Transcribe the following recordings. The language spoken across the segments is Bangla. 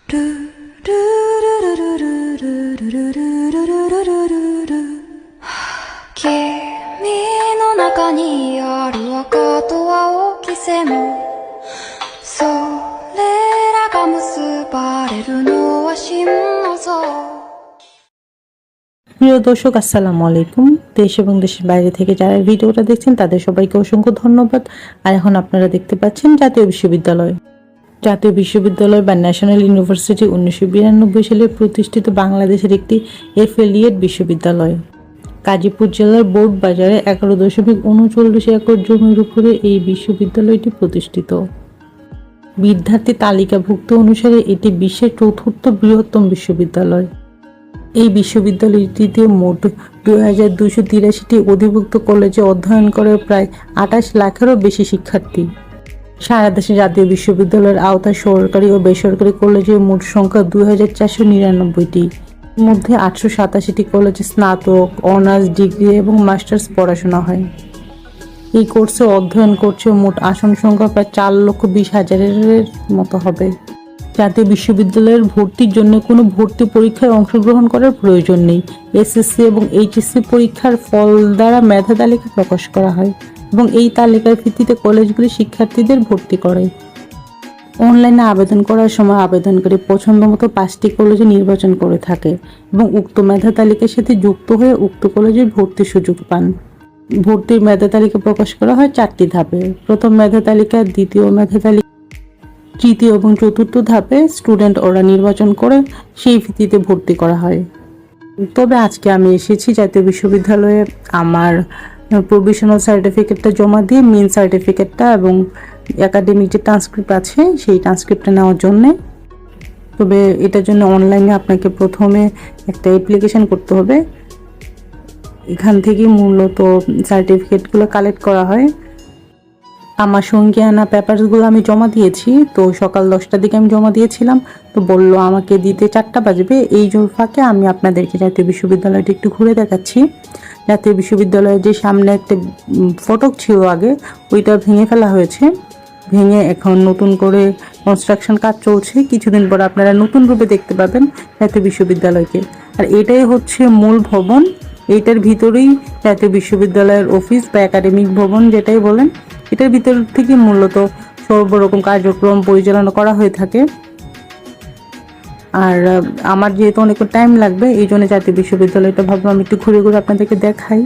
君の中にある赤と青き線それらが結ばれるのは心の像প্রিয় দর্শক আসসালামু আলাইকুম। দেশ এবং দেশের বাইরে থেকে যারা ভিডিওটা দেখছেন তাদের সবাইকে অসংখ্য ধন্যবাদ। আর এখন আপনারা দেখতে পাচ্ছেন জাতীয় বিশ্ববিদ্যালয় বা ন্যাশনাল ইউনিভার্সিটি 1992 সালে প্রতিষ্ঠিত বাংলাদেশের একটি এফিলিয়েট বিশ্ববিদ্যালয়। গাজীপুর জেলার বোর্ড বাজারে 11.39 একর জমির উপরে এই বিশ্ববিদ্যালয়টি প্রতিষ্ঠিত। বিদ্যার্থী তালিকাভুক্ত অনুসারে এটি বিশ্বের চতুর্থ বৃহত্তম বিশ্ববিদ্যালয়। এই বিশ্ববিদ্যালয়টিতে মোট 2283টি অধিভুক্ত কলেজে অধ্যয়ন করে প্রায় 28 লাখেরও বেশি শিক্ষার্থী। সারা দেশে জাতীয় বিশ্ববিদ্যালয়ের আওতায় সরকারি ও বেসরকারি কলেজের মোট সংখ্যা 2499টি। এর মধ্যে 887টি কলেজে স্নাতক, অনার্স, ডিগ্রি এবং মাস্টার্স পড়াশোনা হয়। এই কোর্সে অধ্যয়ন করছে মোট আসন সংখ্যা প্রায় 4,20,000-এর মতো হবে। জাতীয় বিশ্ববিদ্যালয়ের ভর্তির জন্য কোনো ভর্তি পরীক্ষায় অংশগ্রহণ করার প্রয়োজন নেই। এসএসসি এবং এইচএসসি পরীক্ষার ফল দ্বারা মেধা তালিকা প্রকাশ করা হয় এবং এই তালিকার ভিত্তিতে কলেজগুলি শিক্ষার্থীদের ভর্তি করে। অনলাইনে আবেদন করার সময় আবেদনকারী পছন্দমতো 5টি কলেজে নির্বাচন করে থাকে এবং উক্ত মেধা তালিকার সাথে যুক্ত হয়ে উক্ত কলেজে ভর্তির সুযোগ পান। ভর্তির মেধা তালিকা প্রকাশ করা হয় 4টি ধাপে। প্রথম মেধা তালিকা, দ্বিতীয় মেধা তালিকা, তৃতীয় এবং চতুর্থ ধাপে স্টুডেন্ট ওরা নির্বাচন করে সেই ভিত্তিতে ভর্তি করা হয়। তবে আজকে আমি এসেছি জাতীয় বিশ্ববিদ্যালয়ে আমার প্রভিশনাল সার্টিফিকেটটা জমা দিয়ে মেন সার্টিফিকেটটা এবং একাডেমিক যে ট্রান্সক্রিপ্ট আছে সেই ট্রান্সক্রিপ্টটা নেওয়ার জন্যে। তবে এটার জন্য অনলাইনে আপনাকে প্রথমে একটা অ্যাপ্লিকেশন করতে হবে। এখান থেকে মূলত সার্টিফিকেটগুলো কালেক্ট করা হয়। আমার সঙ্গে আনা পেপারসগুলো আমি জমা দিয়েছি। তো সকাল 10টার দিকে আমি জমা দিয়েছিলাম। তো বললো আমাকে দিতে 4টা বাজবে। এই ফাঁকে আমি আপনাদেরকে জাতীয় বিশ্ববিদ্যালয়টি একটু ঘুরে দেখাচ্ছি। জাতীয় বিশ্ববিদ্যালয়ের যে সামনে একটা ফটক ছিল আগে, ওইটা ভেঙে ফেলা হয়েছে। ভেঙে এখন নতুন করে কনস্ট্রাকশন কাজ চলছে। কিছুদিন পর আপনারা নতুন রূপে দেখতে পাবেন জাতীয় বিশ্ববিদ্যালয়কে। আর এটাই হচ্ছে মূল ভবন। এইটার ভিতরেই জাতীয় বিশ্ববিদ্যালয়ের অফিস বা একাডেমিক ভবন যেটাই বলেন, এটার ভিতর থেকে মূলত সর্বরকম কার্যক্রম পরিচালনা করা হয়ে থাকে। আর আমার যেহেতু অনেক টাইম লাগবে, এই জন্য জাতীয় বিশ্ববিদ্যালয়টা ভাবলাম একটু ঘুরে ঘুরে আপনাদেরকে দেখাই।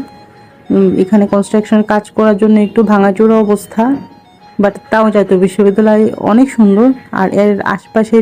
এখানে কনস্ট্রাকশনের কাজ করার জন্য একটু ভাঙাচোরা অবস্থা, বাট তাও জাতীয় বিশ্ববিদ্যালয় অনেক সুন্দর। আর এর আশপাশে